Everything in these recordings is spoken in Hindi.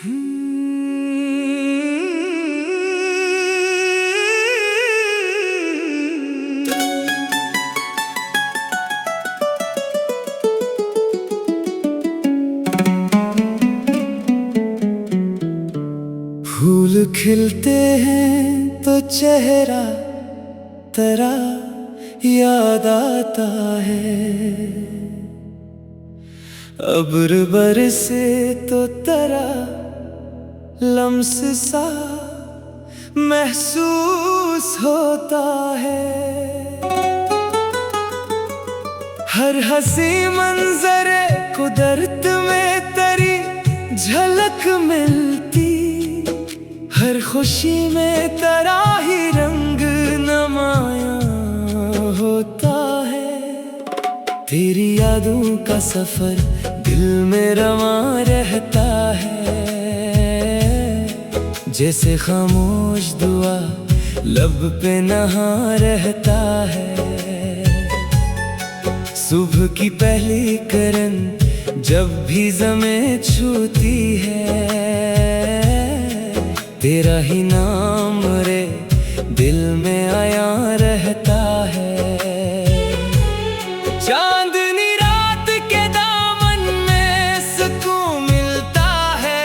फूल खिलते हैं तो चेहरा तेरा याद आता है, अब्र बरसे तो तेरा लम्स सा महसूस होता है। हर हंसी मंजरे कुदरत में तेरी झलक मिलती, हर खुशी में तेरा ही रंग नमाया होता है। तेरी यादों का सफर दिल में रवा रहता है, जैसे खामोश दुआ लब पे नहा रहता है। सुबह की पहली किरण जब भी ज़मीं छूती है, तेरा ही नाम रे दिल में आया रहता है। चांदनी रात के दामन में सुकून मिलता है,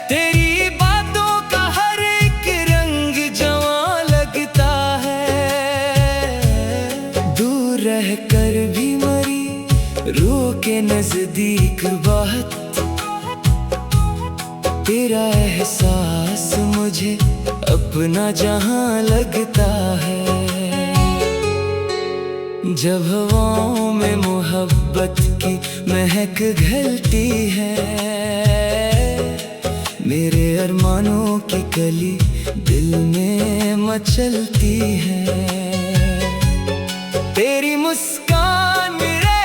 तेरी बातों का हर एक रंग जवां लगता है। दूर रह कर भी मरी रूह के नजदीक बात, तेरा एहसास मुझे अपना जहां लगता है। जब हवाओं में मोहब्बत की महक घलती है, मेरे अरमानों की कली दिल में मचलती है। तेरी मुस्कान मेरे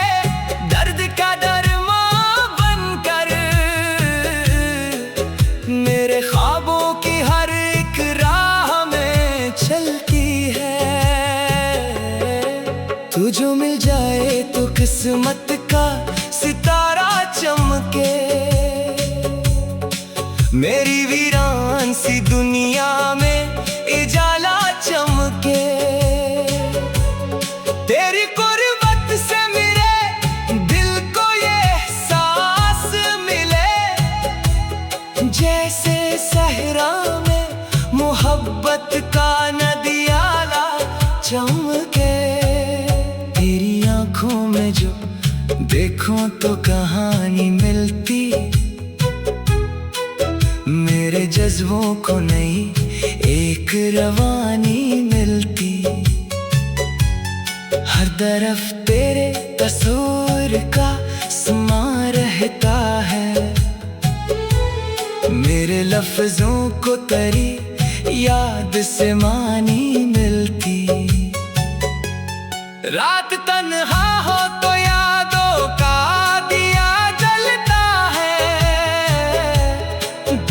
दर्द का दरमां बनकर मेरे ख्वाबों की हर एक राह में चलती है। तू जो मिल जाए तो किस्मत का सितारा चमके, मेरी वीरान सी दुनिया में उजाला चमके। तेरी कुर्बत से मेरे दिल को ये एहसास मिले, जैसे सहरा में मोहब्बत का नदियाला चमके। तेरी आंखों में जो देखूं तो कहानी मिलती, मेरे जज्बों को नई एक रवानी मिलती। हर तरफ तेरे तस्वीर का समा रहता है, मेरे लफ्जों को तेरी याद से मानी मिलती। रात तन्हा हो तो यादों का दिया जलता है,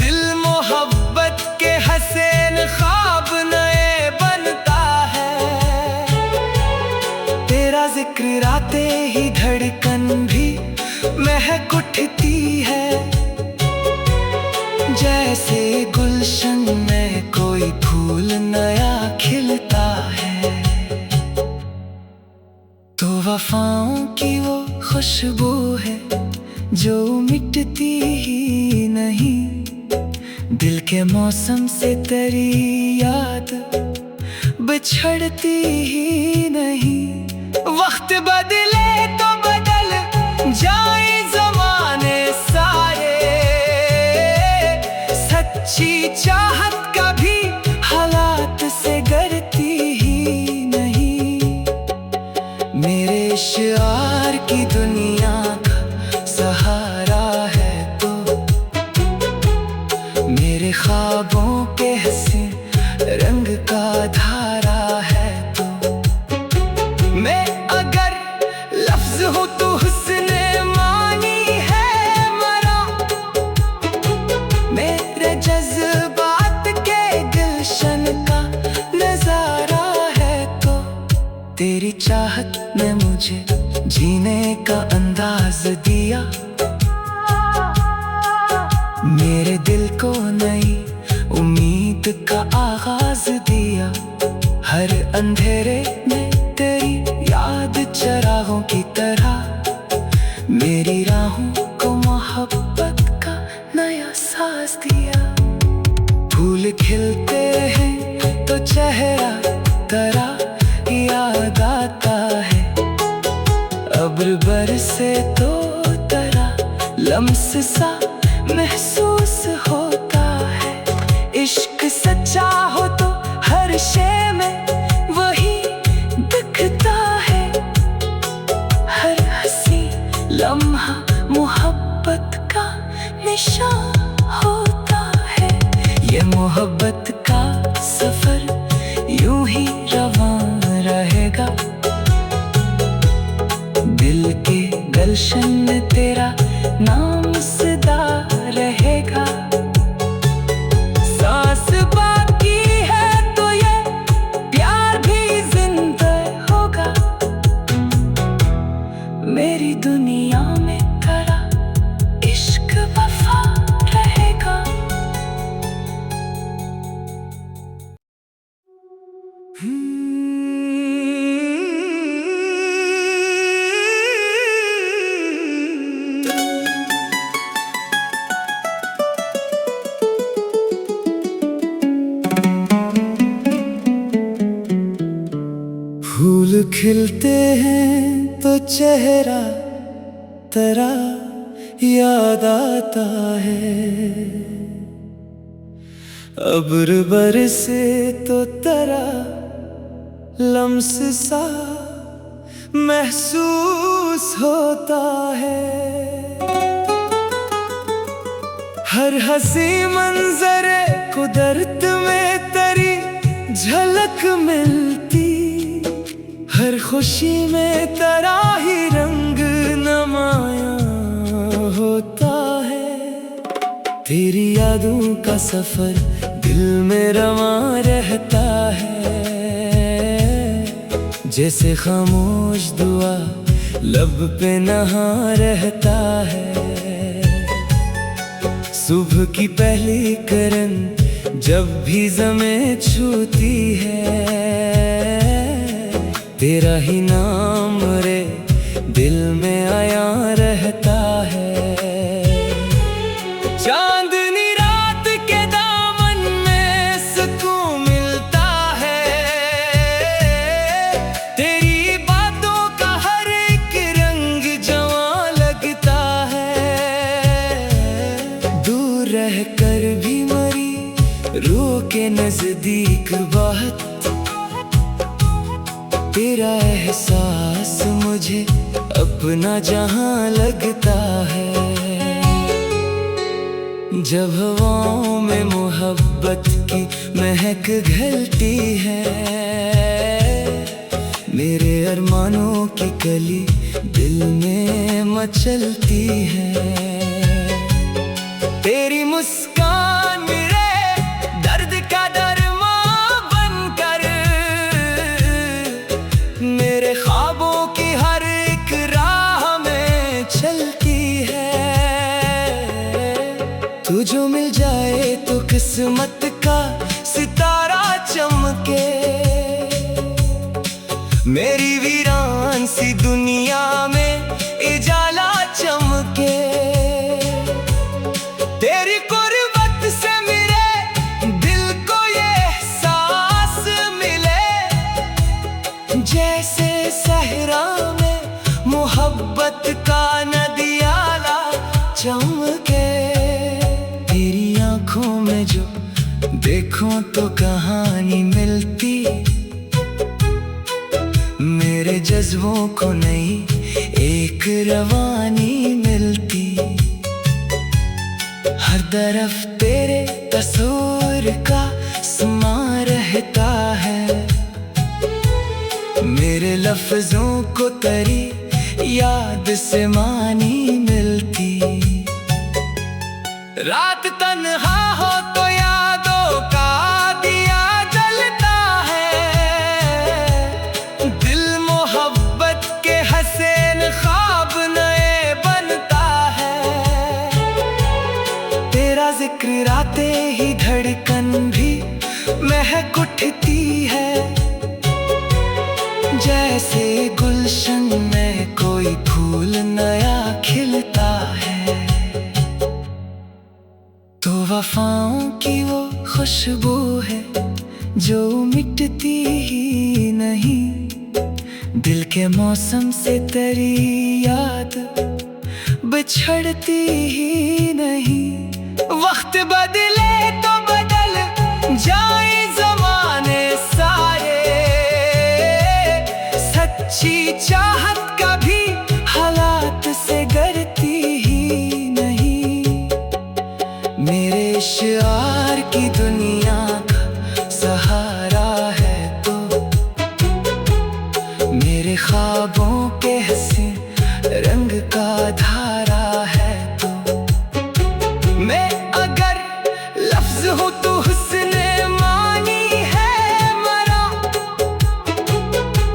दिल मोहब्बत के हसीन ख्वाब नए बनता है। तेरा जिक्र आते ही धड़कन भी महक उठती है, जैसे गुलशन में कोई फूल नया खिलता है। तो वफाओं की वो खुशबू है जो मिटती ही नहीं, दिल के मौसम से तेरी याद बिछड़ती ही नहीं। वक्त बदले तो बदल जाए ज़माने सारे, सच्ची चाहत कभी हालात से डरती ही नहीं। मेरे इश्क़ की दुनिया का सहारा है तो, मेरे ख्वाबों के हसीन रंग का धारा है तो। मैं अगर लफ्ज हूँ तो हुस्न मानी है मरा, मेरे जज्बात के गुलशन का नजारा है तो। तेरी चाहत ने मुझे जीने का अंदाज दिया, मेरे दिल को नई उम्मीद का आगाज दिया। हर अंधेरे में तेरी याद चरागों की तरह मेरी राहों को मोहब्बत का नया साज दिया। फूल खिलते हैं तो चेहरा तेरा याद आता है। अब्र बरसे तो तेरा लम्स सा महसूस होता है। इश्क सच्चा हो तो हर शे में वही दिखता है। हर हंसी लम्हा मोहब्बत का निशान होता है। ये मोहब्बत का सफर यूं ही रवां रहेगा। दिल के गलशन में तेरा नाम सदा रहेगा। सांस बाकी है तो ये प्यार भी जिंदा होगा। मेरी दुनिया में तेरा इश्क वफा रहेगा। फूल खिलते हैं तो चेहरा तेरा याद आता है। अब्र बरसे तो तेरा लम्स सा महसूस होता है। हर हंसी मंजरे कुदरत में तेरी झलक मिलती। हर खुशी में तेरा ही रंग नमाया होता है। तेरी यादों का सफर दिल में रवां रहता है। जैसे खामोश दुआ लब पे नहा रहता है। सुबह की पहली किरण जब भी ज़मीं छूती है, तेरा ही नाम रे दिल में आया रहता है। चांदनी रात के दामन में सुकून मिलता है। तेरी बातों का हर एक रंग जवां लगता है। दूर रह कर भी मरी रूह के नजदीक बात। तेरा एहसास मुझे अपना जहां लगता है। जब हवाओं में मोहब्बत की महक घलती है, मेरे अरमानों की कली दिल में मचलती है। तेरी मुस्कान मेरे दर्द का दरमां बनकर मेरे ख्वाबों की हर एक राह में चलती है। तू जो मिल जाए तो किस्मत का सितारा चमके। मेरी वीरान सी दुनिया में उजाला चमके। तेरी कुर्बत से मेरे दिल को ये एहसास मिले। जैसे सहरा में मोहब्बत का नदियाला चमके। तेरी आंखों में जो देखूं तो कहानी मिलती। मेरे जज्बों को नई एक रवानी मिलती। हर तरफ तेरे तस्वीर का समा रहता है। मेरे लफ्जों को तेरी याद से मानी मिलती। रात तन्हा हो तो यादों का दिया जलता है। दिल मोहब्बत के हसीन ख्वाब नए बनता है। तेरा तेरा जिक्र आते ही धड़कन भी महक उठती है, जैसे गुलशन में कोई फूल नया खिलता है। तो वफाओं की वो खुशबू है जो मिटती ही नहीं, दिल के मौसम से तेरी याद बिछड़ती ही नहीं। वक्त बदले तो बदल जाए ज़माने सारे, सच्ची चाहत कभी हालात से डरती ही नहीं। मेरे इश्क़ की दुनिया का सहारा है तो, मेरे ख्वाबों के हसीन रंग का धारा है तो। मैं अगर लफ्ज़ हूँ तो हुस्ने मानी है मरा,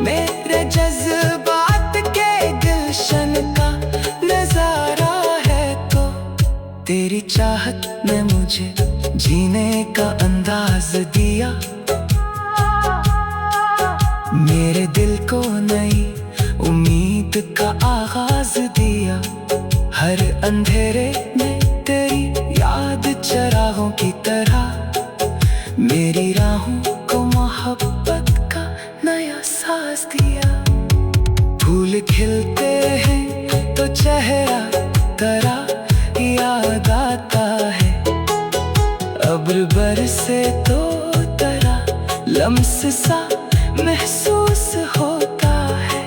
मेरे जज्बात के गुलशन का नजारा है तो। तेरी चाहत ने मुझे जीने का अंदाज दिया, मेरे दिल को नई उम्मीद का आगाज दिया। हर अंधेरे में तेरी याद चिरागों की तरह मेरी राहों को मोहब्बत का नया साज दिया। फूल खिलते हैं तो चेहरा तेरा याद आता है, अब्र बरसे तो तेरा लम्स सा महसूस होता है।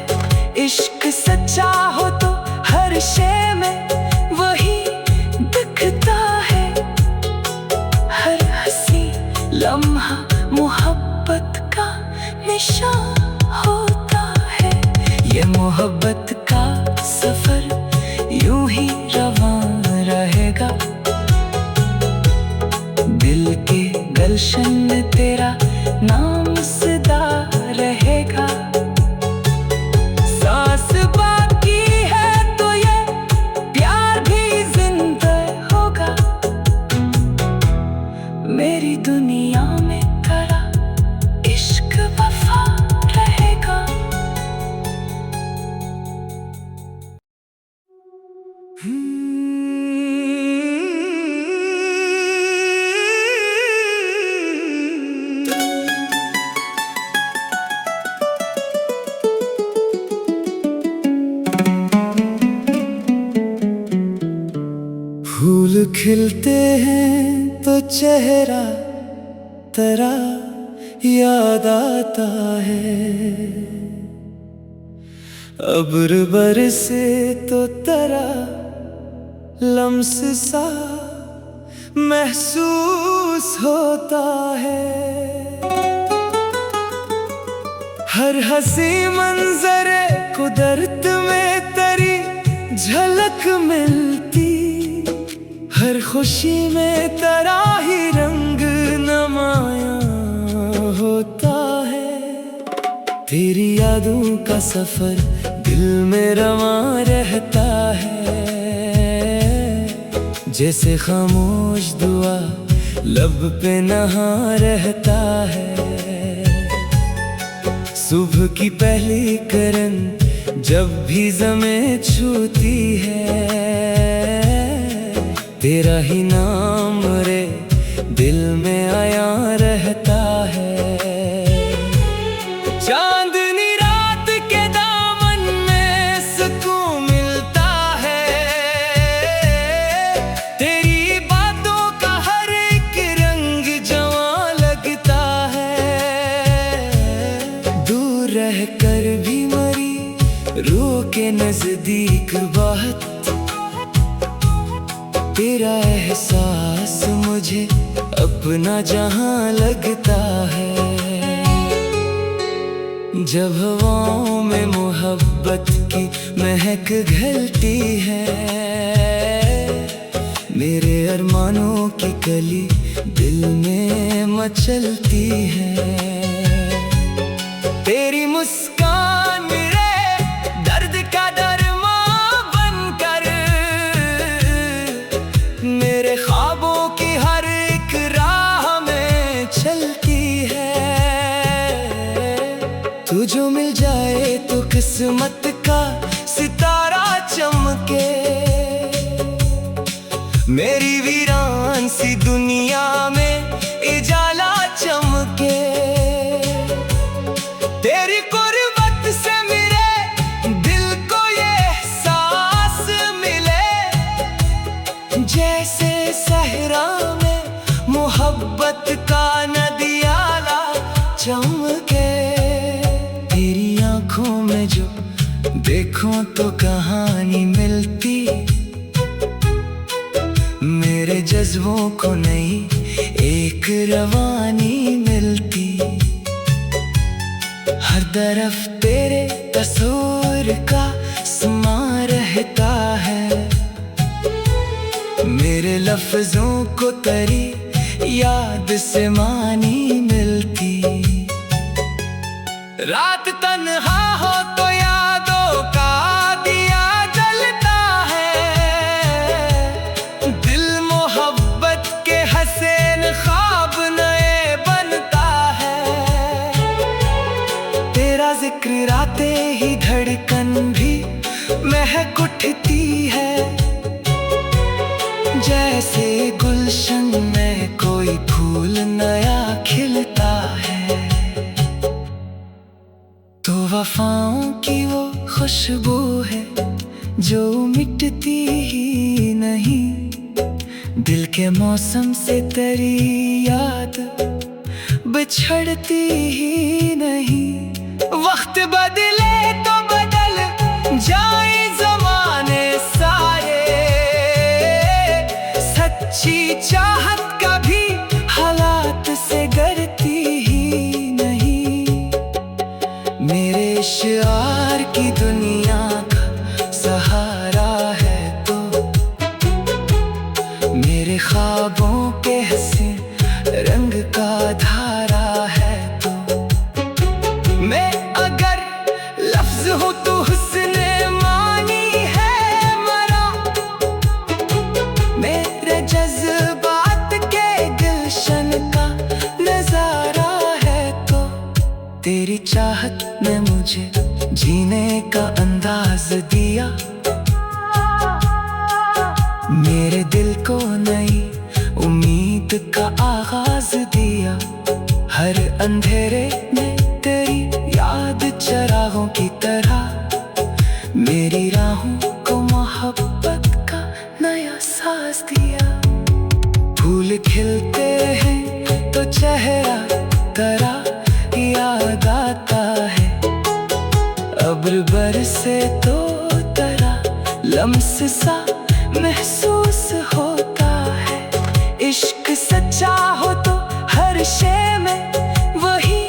इश्क सच्चा हो तो हर शय में वही दिखता है, हर हंसी लम्हा मोहब्बत का निशान होता है। ये मोहब्बत का सफर यूं ही रवां रहेगा, दिल के गुलशन में तेरा नाम सदा रहेगा। सांस बाकी है तो ये प्यार भी जिंदा होगा, मेरी दुनिया में तेरा इश्क वफा रहेगा। फूल खिलते हैं तो चेहरा तेरा याद आता है, अब्र बरसे तो तेरा लम्स सा महसूस होता है। हर हंसी मंजरे कुदरत में तेरी झलक मिलती, हर खुशी में तेरा ही रंग नुमाया होता है। तेरी यादों का सफर दिल में रवां रहता है, जैसे खामोश दुआ लब पे नहा रहता है। सुबह की पहली किरण जब भी ज़मीं छूती है, तेरा ही नाम रे दिल में आया रहता है। चांदनी रात के दामन में सुकून मिलता है, तेरी बातों का हर एक रंग जवां लगता है। दूर रह कर भी मरी रूह के नजदीक बात, तेरा एहसास मुझे अपना जहां लगता है। जब हवाओं में मोहब्बत की महक घलती है, मेरे अरमानों की कली दिल में मचलती है। तेरी मुस्कान मेरे दर्द का दरमा बनकर मेरे ख्वाबों की तुझो मिल जाए तो किस्मत का सितारा चमके। मेरी वीरान सी दुनिया में उजाला चमके। तेरी कुर्बत से मेरे दिल को ये एहसास मिले, जैसे सहरा में मोहब्बत का नदियाला चमके। तेरी आंखों में जो देखूं तो कहानी मिलती, मेरे जज्बों को नई एक रवानी मिलती। हर तरफ तेरे तस्वीर का समा रहता है, मेरे लफ्जों को तेरी याद से मानी मिलती। रात तन्हा हो तो यादों का दिया जलता है, दिल मोहब्बत के हसीन ख्वाब नए बनता है। तेरा जिक्र आते ही धड़कन भी महक उठती है, जैसे गुलशन में कोई फूल नया खिलता है। तो वफाओं की वो खुशबू है जो मिटती ही नहीं, दिल के मौसम से तेरी याद बिछड़ती ही नहीं। वक्त बदले तो बदल जाए ज़माने सारे, सच्ची चाहत कभी हालात से डरती ही नहीं। मेरे इश्क़ की दुनिया का सहारा है तो, मेरे ख्वाबों के हसीन रंग का धारा है तो। मैं अगर लफ्ज़ हूँ तो हुस्न मानी है मरा, मेरे जज्बात के गुलशन का नजारा है तो। तेरी चाहत ने मुझे जीने का अंदाज दिया, मेरे दिल को नई उम्मीद का आगाज दिया। हर अंधेरे में तेरी याद चरागों की तरह मेरी राहों को मोहब्बत का नया साज दिया। फूल खिलते हैं तो चेहरा तेरा याद आता है, अब्र बरसे तो तेरा लम्स सा महसूस होता है। इश्क सच्चा हो तो हर शे में वही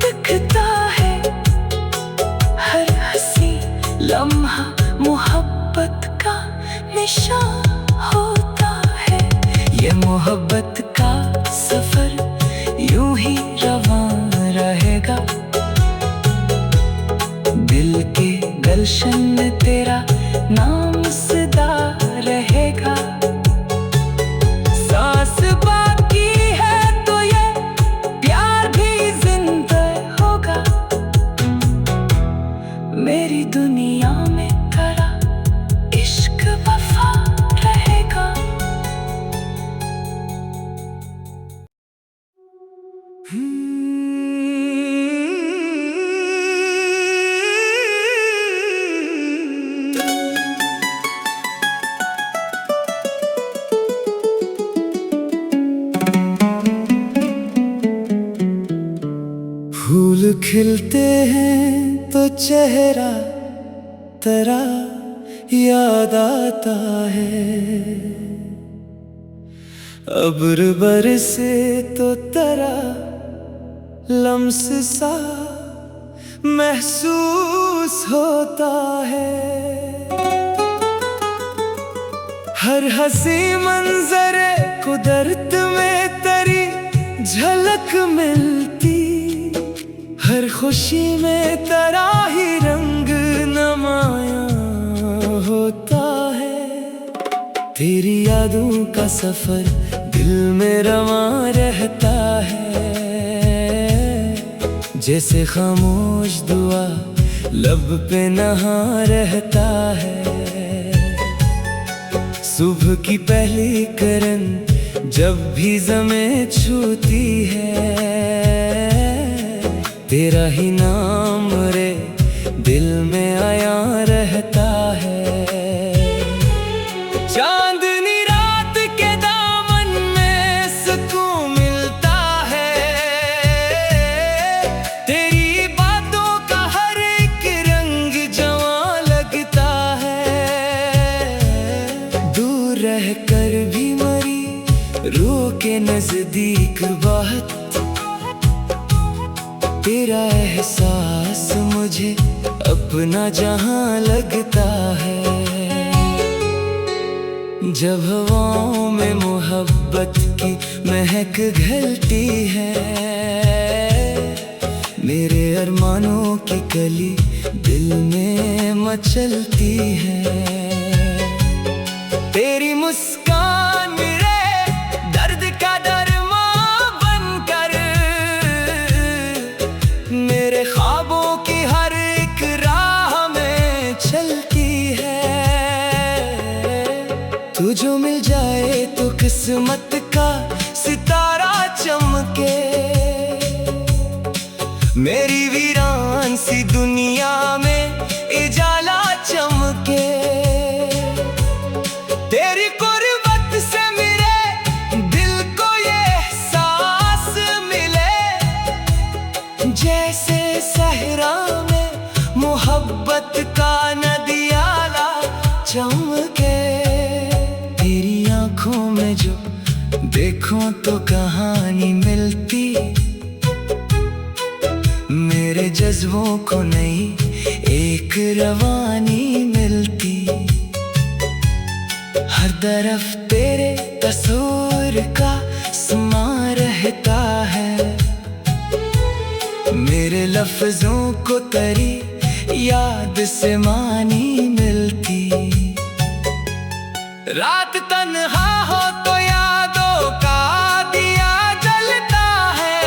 दिखता है, हर हंसी लम्हा मोहब्बत का निशान होता है। ये मोहब्बत का सफर यूं ही रवां रहेगा, दिल के गुलशन में तेरा नाम सदा रहेगा। सांस बाकी है तो ये प्यार भी जिंदा होगा, मेरी दुनिया में तेरा इश्क वफा रहेगा। फूल खिलते हैं तो चेहरा तेरा याद आता है, अब्र बरसे तो तेरा लम्स सा महसूस होता है। हर हंसी मंजरे कुदरत में तेरी झलक मिलती, हर खुशी में तेरा ही रंग नमाया होता है। तेरी यादों का सफर दिल में रवां रहता है, जैसे खामोश दुआ लब पे नहा रहता है। सुबह की पहली किरण जब भी ज़मीं छूती है, तेरा ही नाम रे दिल में आया रहता है। चांदनी रात के दामन में सुकून मिलता है, तेरी बातों का हर एक रंग जवां लगता है। दूर रह कर भी मरी रूह के नजदीक बात, तेरा एहसास मुझे अपना जहां लगता है। जब हवाओं में मोहब्बत की महक घलती है, मेरे अरमानों की कली दिल में मचलती है। तेरी मुस्कान मेरे दर्द का दरमां बनकर, मेरे ख्वाबों की हर एक राह में चलती है। तू जो मिल जाए तो किस्मत का सितारा चमके, मेरी वीरान सी दुनिया में उजाला चमके। तेरी कुर्बत से मेरे दिल को ये एहसास मिले, जैसे सहरा में मोहब्बत का नदियाला चमके। तेरी आंखों में जो देखूं तो कहानी मिलती, मेरे जज्बों को नई एक रवानी मिलती। हर तरफ तेरे तस्वीर का समा रहता है, मेरे लफ्जों को तेरी याद से मानी मिलती। रात तन्हा हो तो यादों का दिया जलता है,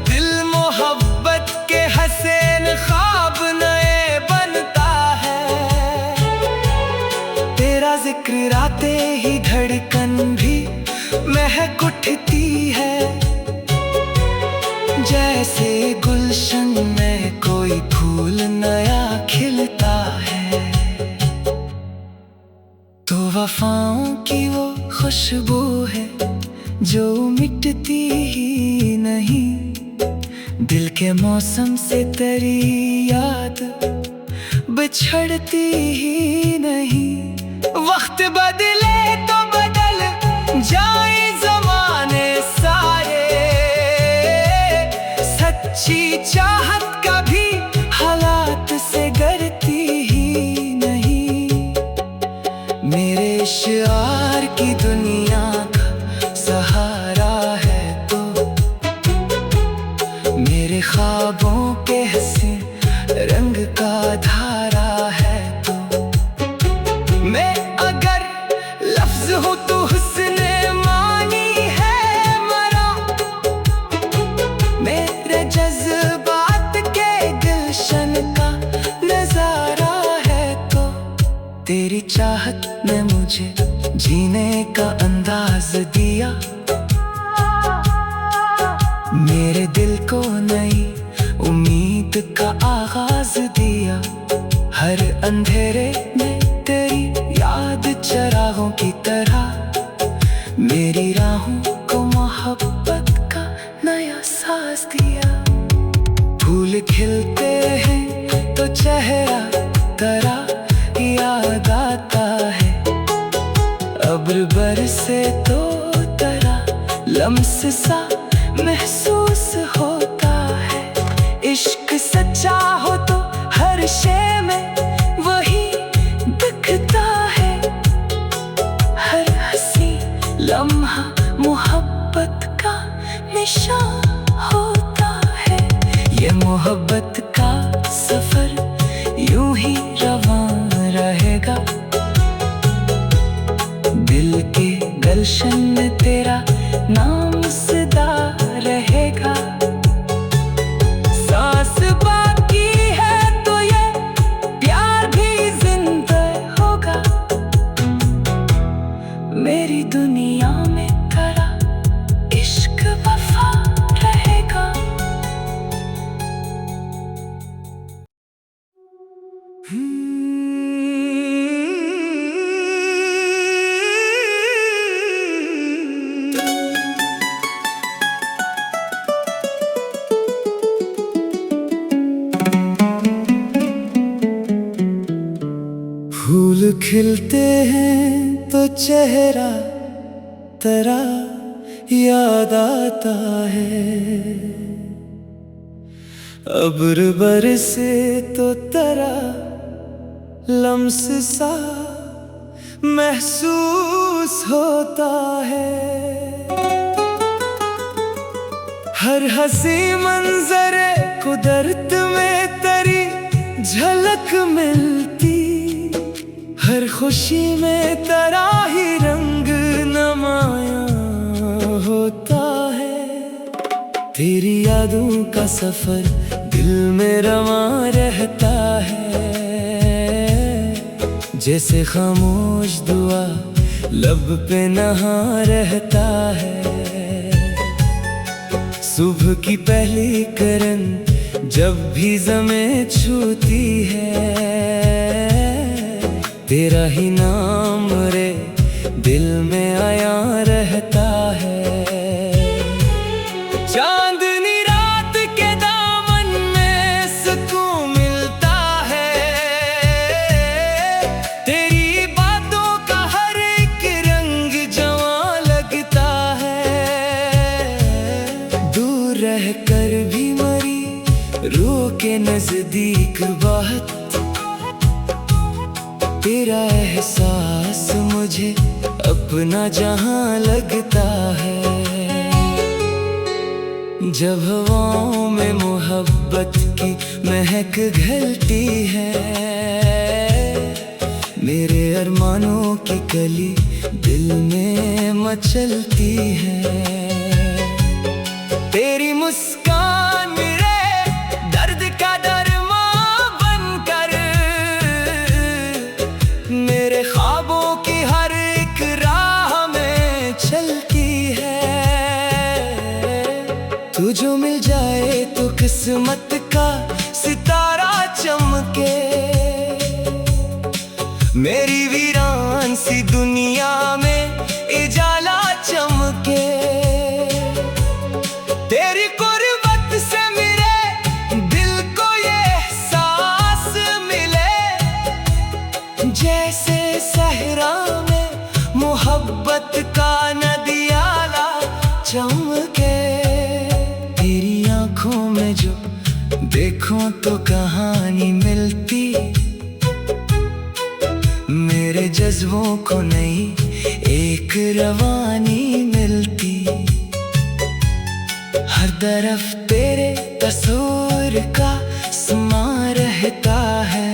दिल मोहब्बत के हसीन ख्वाब नए बनता है। तेरा जिक्र आते ही धड़कन भी महक उठती है, जैसे गुलशन में कोई फूल नया खिलता है। तो वफाओं की वो खुशबू है जो मिटती ही नहीं, दिल के मौसम से तेरी याद बिछड़ती ही नहीं। वक्त बदले तो बदल जाए ज़माने सारे, सच्ची चाहत कभी हालात से डरती ही नहीं। मेरे इश्क़ की दुनिया का सहारा है तो, मेरे ख्वाबों के हसीन रंग का धारा है तो। मैं अगर लफ्ज हूँ तो हुस्न मानी है मरा, मेरे जज्बात के गुलशन का नजारा है तो। तेरी चाहत ने मुझे जीने का अंदाज दिया, मेरे दिल को नई उम्मीद का आगाज दिया। हर अंधेरे में तेरी याद चरागों की तरह मेरी राहों को मोहब्बत का नया साज दिया। फूल खिलते हैं तो चेहरा तेरा याद आता है, अब्र बरसे तो तेरा लम्स सा महसूस होता है। इश्क सच्चा हो तो हर शय में वही दिखता है, हर हंसी लम्हा मोहब्बत का निशान होता है। ये मोहब्बत का सफर यूं ही रवां रहेगा, दिल के गुलशन में तेरा नाम सदा रहेगा। मेरी दुनिया में तेरा इश्क वफा रहेगा। फूल खिलते हैं तो चेहरा तेरा याद आता है, अब्र बरसे तो तेरा लम्स सा महसूस होता है। हर हंसी मंजरे कुदरत में तेरी झलक मिलती, हर खुशी में तेरा ही रंग नमाया होता है। तेरी यादों का सफर दिल में रवां रहता है, जैसे खामोश दुआ लब पे नहा रहता है। सुबह की पहली किरण जब भी ज़मीं छूती है, तेरा ही नाम रे दिल में आया रहता है। चांदनी रात के दामन में सुकून मिलता है, तेरी बातों का हर एक रंग जवां लगता है। दूर रह कर भी मरी रूह के नजदीक बात, तेरा एहसास मुझे अपना जहां लगता है। जब हवाओं में मोहब्बत की महक घलती है, मेरे अरमानों की कली दिल में मचलती है। तेरी मुस्कान मेरे दर्द का दरमां बनकर, मेरे ख्वाबों की हर एक राह में चलती है। तू जो मिल जाए तो किस्मत का सितारा चमके, मेरी वीरान सी दुनिया में उजाला चमके। तेरी कुर्बत से मेरे दिल को ये एहसास मिले, जैसे सहरा में मोहब्बत का नदियाला चमके। तेरी आंखों में जो देखूं तो कहानी मिलती, मेरे जज्बों को नई एक रवानी मिलती। हर तरफ तेरे तस्वीर का समा रहता है,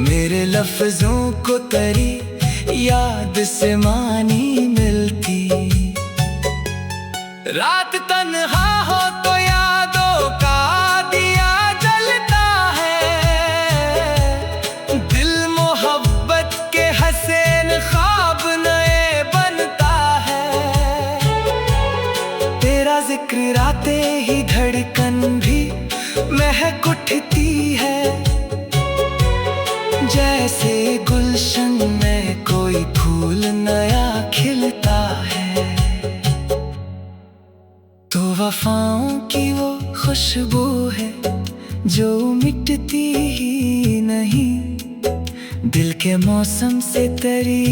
मेरे लफ्जों को तेरी याद से मानी मिलती। रात तन्हा हो तो यादों का दिया जलता है, दिल मोहब्बत के हसीन ख्वाब नए बनता है। तेरा जिक्र आते ही धड़कन भी महक उठती है, जैसे गुलशन में कोई फूल नया खिलता है। तो वफाओं की वो खुशबू है जो मिटती ही नहीं, दिल के मौसम से तेरी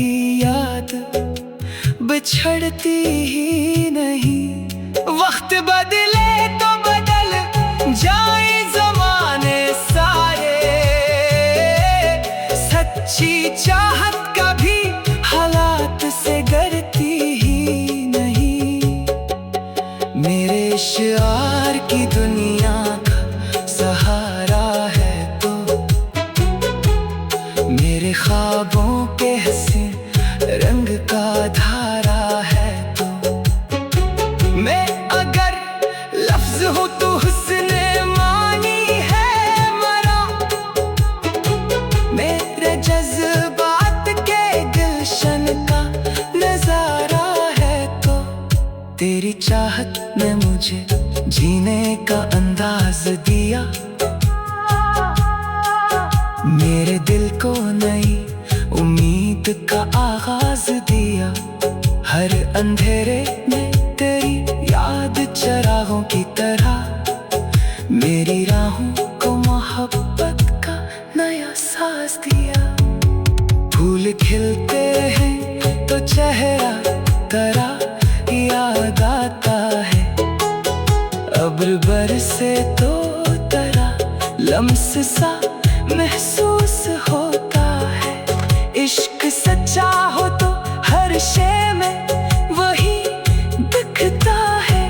याद बिछड़ती ही नहीं। वक्त बदले तो बदल जाए ज़माने सारे, सच्ची चाहत कभी हालात से डरती ही नहीं। मेरे इश्क़ की दुनिया का सहारा है तो, मेरे ख्वाबों के हसीन रंग का धारा है तो। मैं अगर लफ्ज हूँ तो हुस्ने मानी है मरा, मेरे जज्बात के गुलशन चाहत ने मुझे जीने का अंदाज दिया, मेरे दिल को नई उम्मीद का आगाज दिया। हर अंधेरे में तेरी याद चरागों की तरह मेरी राहों को मोहब्बत का नया साज दिया। फूल खिलते हैं तो चेहरा तेरा याद आता है, अब्र बरसे तो तेरा लम्स सा महसूस होता है। इश्क सच्चा हो तो हर शय में वही दिखता है,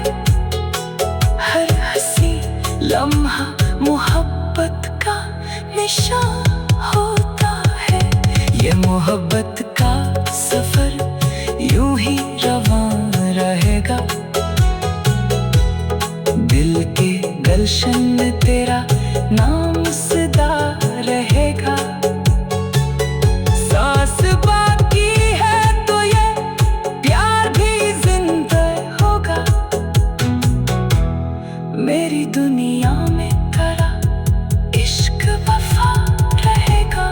हर हंसी लम्हा मोहब्बत का निशान होता है। ये मोहब्बत का सफर यूं ही रवां रहेगा, दिल के गलशन में तेरा नाम सदा रहेगा। सांस बाकी है तो ये प्यार भी जिंदा होगा, मेरी दुनिया में तेरा इश्क वफा रहेगा।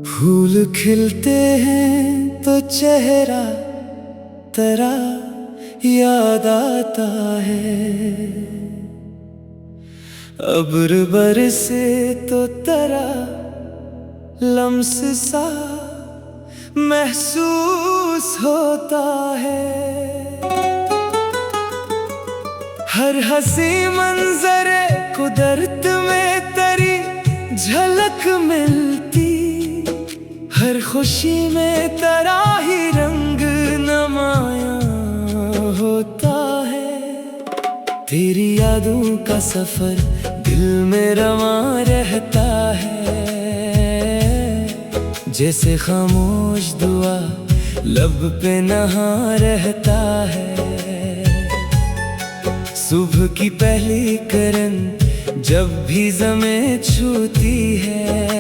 फूल खिलते हैं तो चेहरा तेरा याद आता है, अब्र बरसे तो तेरा लम्स सा महसूस होता है। हर हंसी मंजरे कुदरत में तेरी झलक मिलती, हर खुशी में तेरा ही रंग नमाया होता है। तेरी यादों का सफर दिल में रवां रहता है, जैसे खामोश दुआ लब पे नहा रहता है। सुबह की पहली किरण जब भी ज़मीं छूती है,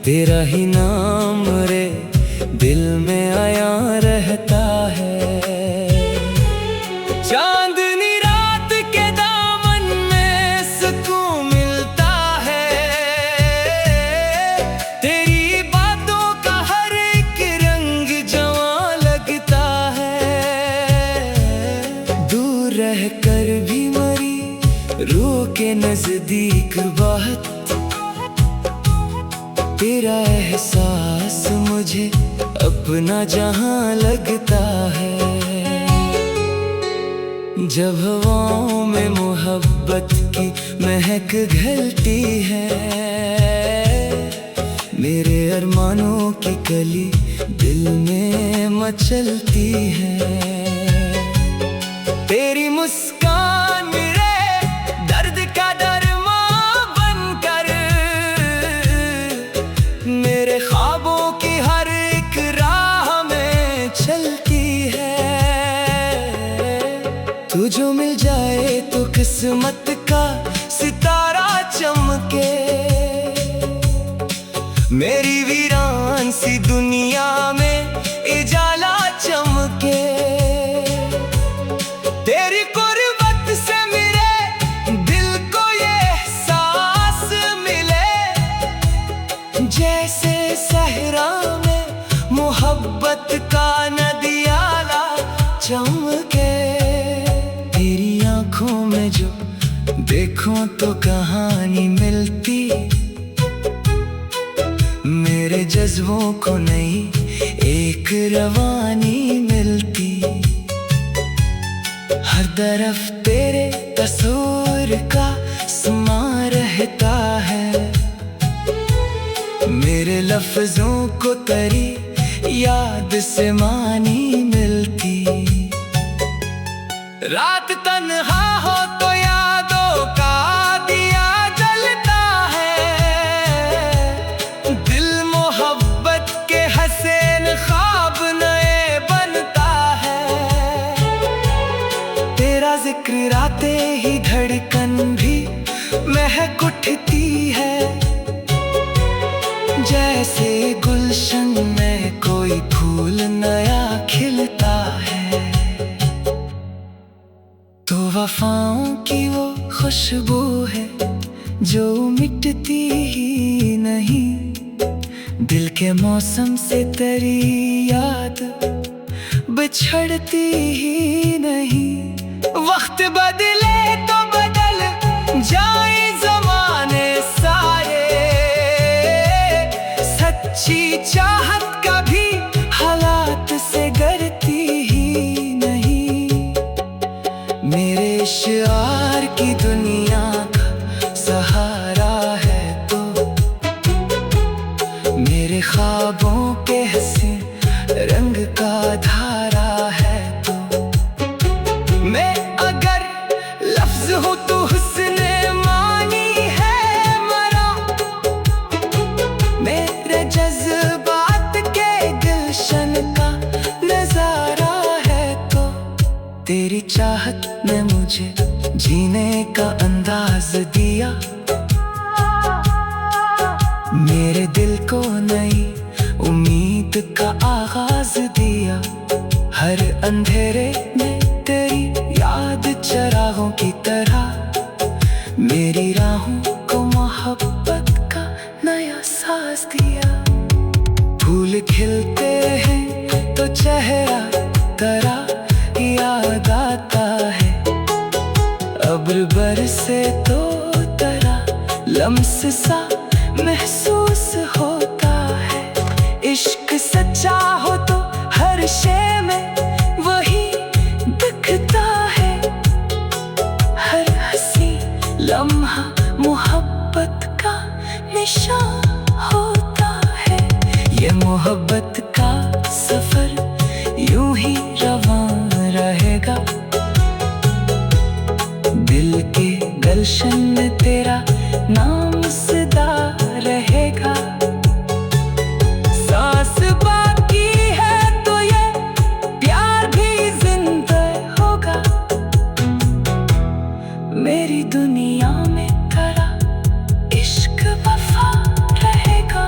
तेरा ही नाम रे दिल में आया रहता है। चांदनी रात के दामन में सुकून मिलता है, तेरी बातों का हर एक रंग जवां लगता है। दूर रह कर भी मरी रूह के नजदीक बात, तेरा एहसास मुझे अपना जहां लगता है। जब हवाओं में मोहब्बत की महक घलती है, मेरे अरमानों की कली दिल में मचलती है। तेरी मुस्कान मेरे दर्द का दरमां बनकर मेरे ख्वाबों की हर एक राह में चलती है। तू जो मिल जाए तो किस्मत का सितारा चमके, मेरी वीरान सी दुनिया में उजाला चमके। तेरी कुर्बत से मेरे दिल को ये एहसास मिले, जैसे सहरा में मोहब्बत का नदियाला चमके। तेरी आंखों में जो देखूं तो कहानी मिलती, मेरे जज्बों को नई एक रवानी मिलती। हर तरफ तेरे तस्वीर का समा रहता है, मेरे लफ्जों को तेरी याद से मानी मिलती। रात तन्हा हो तो यादों का दिया जलता है, दिल मोहब्बत भी महक उठती है, जैसे गुलशन में कोई फूल नया खिलता है। तो वफाओं की वो खुशबू है जो मिटती ही नहीं, दिल के मौसम से तेरी याद बिछड़ती ही नहीं। वक्त बदले तो बदल जाए ज़माने सारे, सच्ची चाहत कभी हालात से डरती ही नहीं। मेरे इश्क़ की दुनिया का सहारा है तो, मेरे ख्वाबों के हसीन रंग का धारा है तो। मैं अगर लफ्ज हूँ तो हुस्न मानी है मरा, मेरे जज्बात के गुलशन का नजारा है तो। तेरी चाहत ने मुझे जीने का अंदाज दिया, मेरे दिल को नई उम्मीद का आगाज दिया। हर अंधेरे में तेरी याद चरागों की तरह मेरी राहों को मोहब्बत का नया साज दिया। फूल खिलते हैं तो चेहरा तेरा याद आता है, अब्र बरसे तो तेरा लम्स सा महसूस होता है। इश्क सच्चा हो तो हर शे में वही दिखता है, हर हंसी लम्हा मोहब्बत का निशान होता है। ये मोहब्बत का सफर यूं ही रवां रहेगा, दिल के गुलशन में तेरा नाम सदा रहेगा। सांस बाकी है तो ये प्यार भी जिंदा होगा, मेरी दुनिया में तेरा इश्क वफा रहेगा।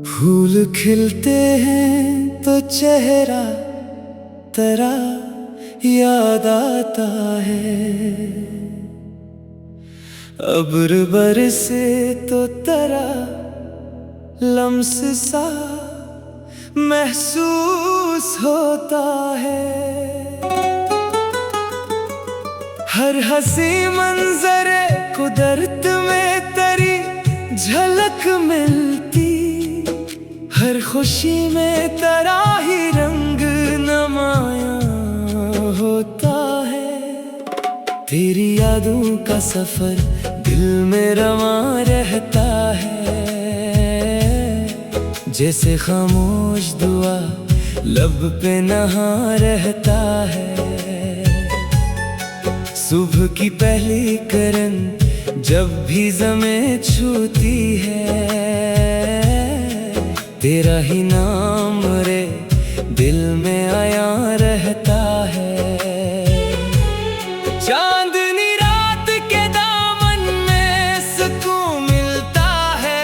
फूल खिलते हैं तो चेहरा तेरा याद आता है, अब्र बरसे तो तेरा लम्स सा महसूस होता है। हर हंसी मंजरे कुदरत में तेरी झलक मिलती, हर खुशी में तेरा ही रंग नमाया होता है। तेरी यादों का सफर दिल में रवां रहता है, जैसे खामोश दुआ लब पे नहा रहता है। सुबह की पहली किरण जब भी ज़मीं छूती है, तेरा ही नाम रे दिल में आया रहता है। चांदनी रात के दामन में सुकून मिलता है,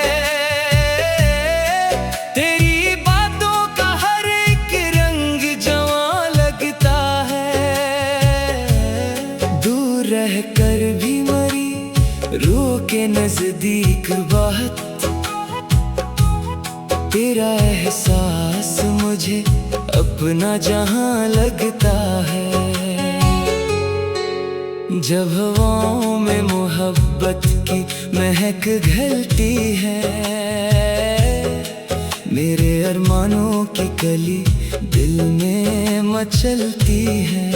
तेरी बातों का हर एक रंग जवां लगता है। दूर रह कर भी मरी रूह के नजदीक बात, तेरा एहसास मुझे अपना जहां लगता है। जब हवाओं में मोहब्बत की महक घलती है, मेरे अरमानों की कली दिल में मचलती है।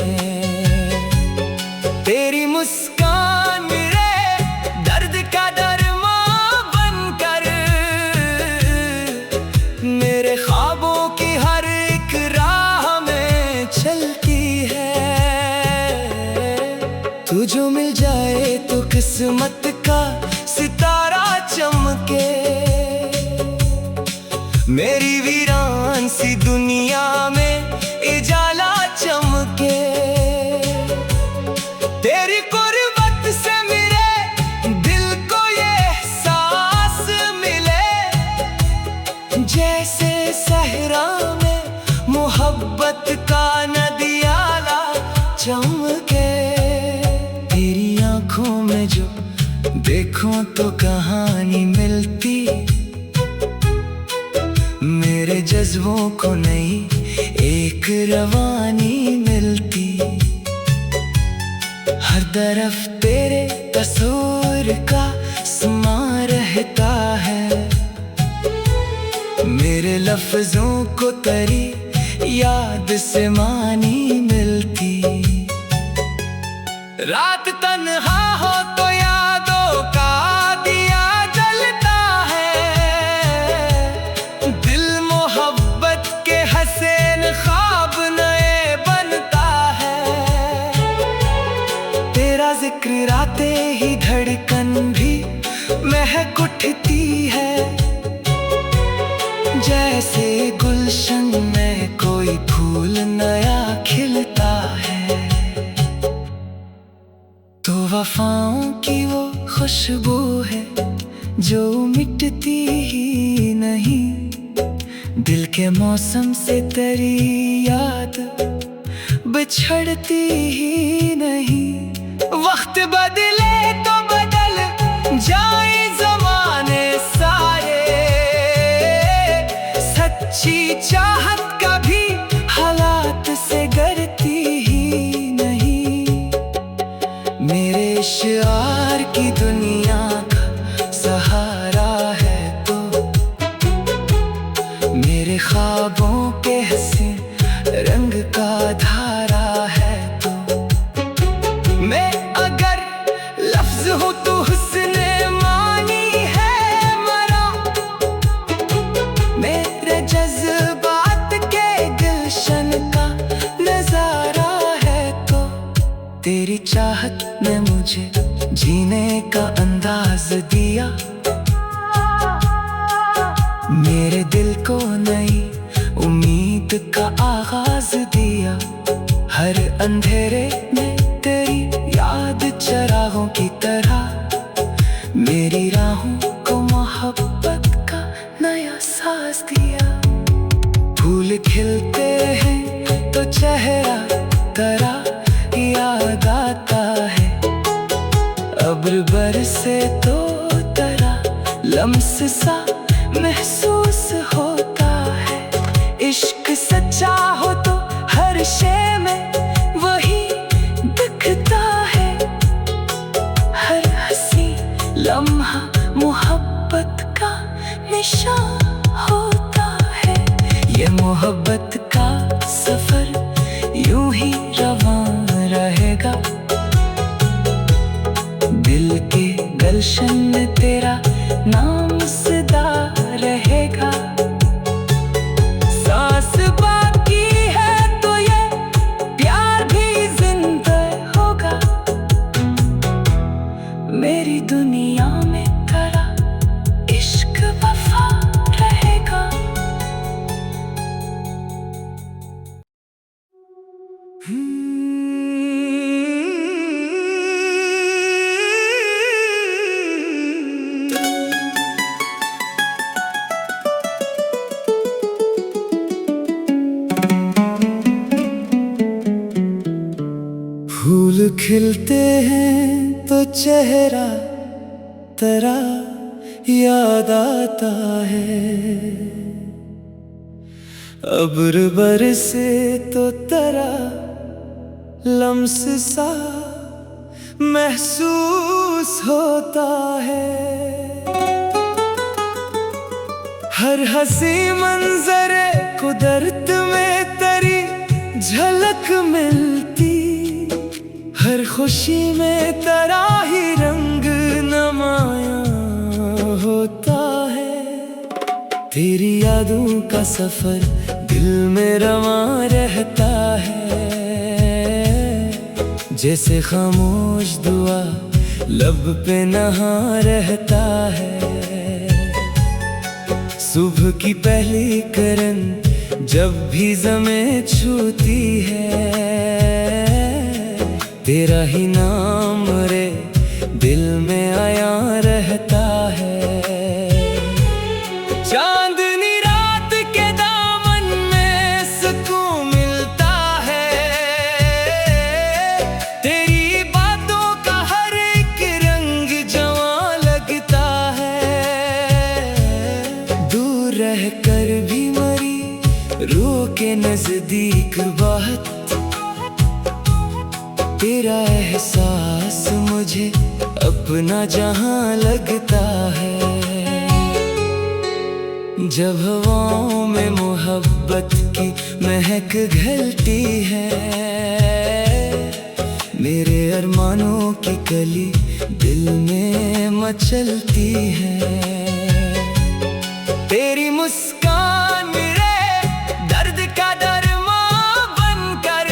तेरी मुस्कान मेरे दर्द का दरमां बनकर, मेरे ख्वाबों की हर एक राह में तू जो मिल जाए तो किस्मत का सितारा चमके, मेरी वीरान सी दुनिया में उजाला चमके। तेरी कुर्बत से मेरे दिल को ये एहसास मिले, जैसे सहरा में मोहब्बत का नदियाला चमके। तेरी आंखों में जो देखूं तो कहानी मिलती, मेरे जज्बों को नई एक रवानी मिलती। हर तरफ तेरे तस्वीर का समा रहता है, मेरे लफ्जों को तेरी याद से मानी मिलती। रात तन्हा हो तो यादों का दिया जलता है, दिल मोहब्बत के हसीन ख्वाब नए बनता है। तेरा जिक्र आते ही धड़कन भी महक उठती है, जैसे गुलशन में कोई फूल नया खिलता है। तो वफाओं की वो खुशबू है जो मिटती ही नहीं, दिल के मौसम से तेरी याद बिछड़ती ही नहीं। वक्त बदले तो बदल जाए ज़माने सारे, सच्ची चाहत कभी हालात से डरती ही नहीं। मेरे इश्क़ की दुनिया का सहारा है तो, मेरे ख्वाबों के हसीन रंग का धारा है तो। मैं अगर लफ्ज़ हूँ तो हुस्ने मानी है मरा, मेरे जज्बात के गुलशन का नजारा है तो। तेरी चाहत ने मुझे जीने का अंदाज दिया, मेरे दिल को नई उम्मीद का आगाज दिया। हर अंधेरे में तेरी याद चिरागों की तरह मेरी राहों को मोहब्बत का नया साज दिया। फूल खिलते हैं तो चेहरा तेरा याद आता है, अब्र बरसे तो तेरा लम्स सा महसूस होता है। इश्क सच्चा हो तो हर शय में वही दिखता है, हर हंसी लम्हा मोहब्बत का निशान होता है। ये मोहब्बत का सफर यूं ही रवां रहेगा, दिल के गुलशन में तेरा नाम सदा रहेगा। सांस बाकी है तो ये प्यार भी जिंदा होगा, मेरी दुनिया में तेरा इश्क वफा रहेगा। फूल खिलते हैं तो चेहरा तेरा याद आता है, अब्र बरसे तो तेरा लम्स सा महसूस होता है। हर हंसी मंजरे कुदरत में तेरी झलक मिलती, हर खुशी में तेरा ही रंग नुमाया होता है। तेरी यादों का सफर दिल में रवां रहता है, जैसे खामोश दुआ लब पे नहा रहता है। सुबह की पहली किरण जब भी ज़मीं छूती है, तेरा ही नाम रे दिल में आया रहता है। चांदनी रात के दामन में सुकून मिलता है, तेरी बातों का हर एक रंग जवां लगता है। दूर रह कर भी मरी रूह के नजदीक बात, तेरा एहसास मुझे अपना जहां लगता है। जब हवाओं में मोहब्बत की महक घलती है, मेरे अरमानों की कली दिल में मचलती है। तेरी मुस्कान मेरे दर्द का दरमां बनकर,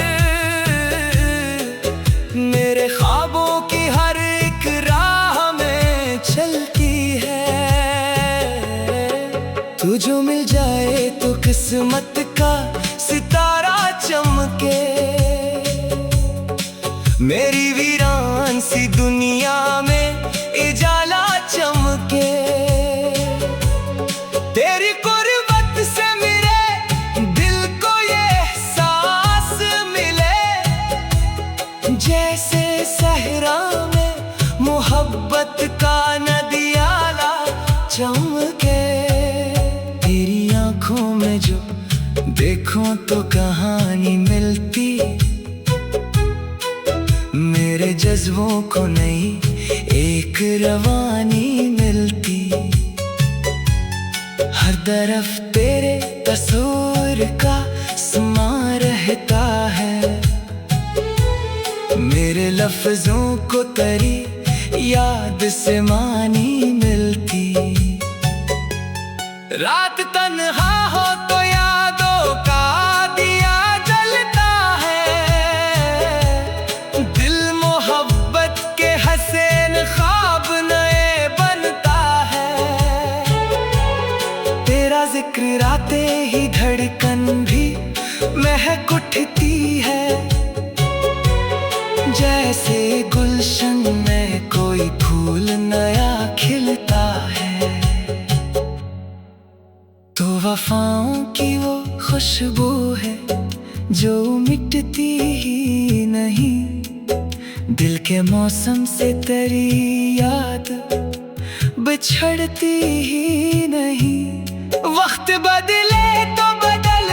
मेरे ख्वाबों की हर एक राह में चलती है। तू जो मिल जाए तो किस्मत का सितारा चमके, मेरी वीरान सी दुनिया में उजाला चमके। तेरी कुर्बत से मेरे दिल को ये एहसास मिले, जैसे सहरा में मोहब्बत का नदियाला चमके। तेरी आंखों में जो देखूं तो कहानी मिलती, मेरे जज्बों को नई एक रवानी मिलती। हर तरफ तेरे तस्वीर का समा रहता है, मेरे लफ्जों को तेरी याद से मानी मिलती। रात तन्हा हो तो यादों का दिया जलता है, दिल मोहब्बत के हसीन ख्वाब नए बनता है। तेरा जिक्र आते ही धड़कन भी महक उठती है, जैसे गुलशन में कोई फूल नया खिलता है। तो वफाओं की वो खुशबू है जो मिटती ही नहीं, दिल के मौसम से तेरी याद बिछड़ती ही नहीं। वक्त बदले तो बदल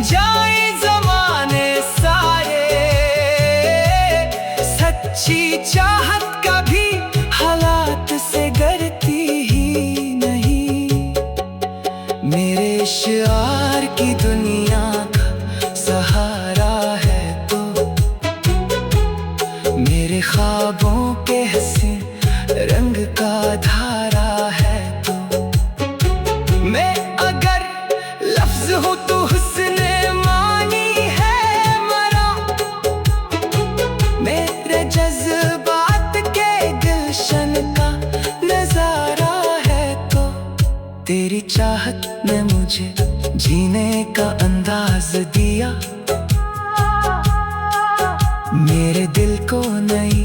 जाए ज़माने सारे, सच्ची चाहत कभी हालात से डरती ही नहीं। मेरे इश्क़ की दुनिया का सहारा है तो, मेरे ख्वाबों के हसीन रंग का धारा है तो। मैं अगर लफ्ज हूँ तो हुस्न मानी है मरा, मेरे जज्बात के गुलशन का नजारा है तो। तेरी चाहत ने मुझे जीने का अंदाज दिया, मेरे दिल को नई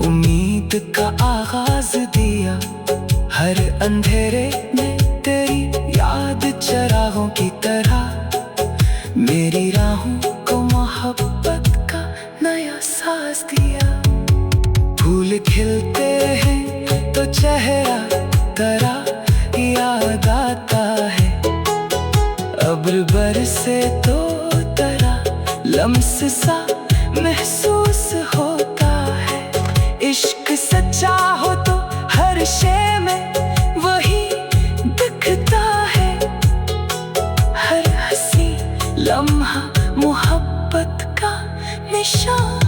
उम्मीद का आगाज दिया। हर अंधेरे में तेरी याद चरागों की तरह मेरी राहों को मोहब्बत का नया साज दिया। फूल खिलते हैं तो चेहरा तेरा याद आता है, अब्र बरसे तो तेरा लम्स सा महसूस होता है। इश्क सच्चा हो तो हर शे में वही दिखता है, हर हंसी लम्हा मोहब्बत का निशान।